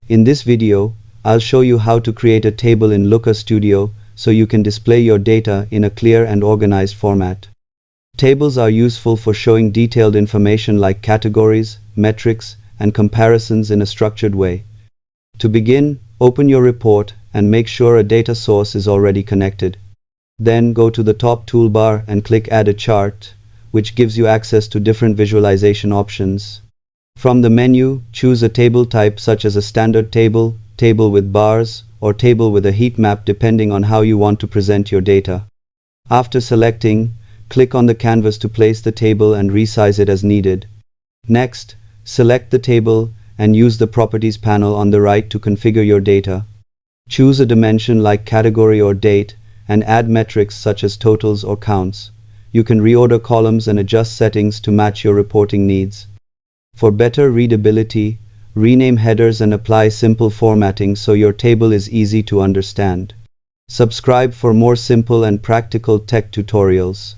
In this video, I'll show you how to create a table in Looker Studio so you can display your data in a clear and organized format. Tables are useful for showing detailed information like categories, metrics, and comparisons in a structured way. To begin, open your report and make sure a data source is already connected. Then go to the top toolbar and click Add a Chart, which gives you access to different visualization options. From the menu, choose a table type such as a standard table, table with bars, or table with a heat map depending on how you want to present your data. After selecting, click on the canvas to place the table and resize it as needed. Next, select the table and use the Properties panel on the right to configure your data. Choose a dimension like category or date and add metrics such as totals or counts. You can reorder columns and adjust settings to match your reporting needs. For better readability, rename headers and apply simple formatting so your table is easy to understand. Subscribe for more simple and practical tech tutorials.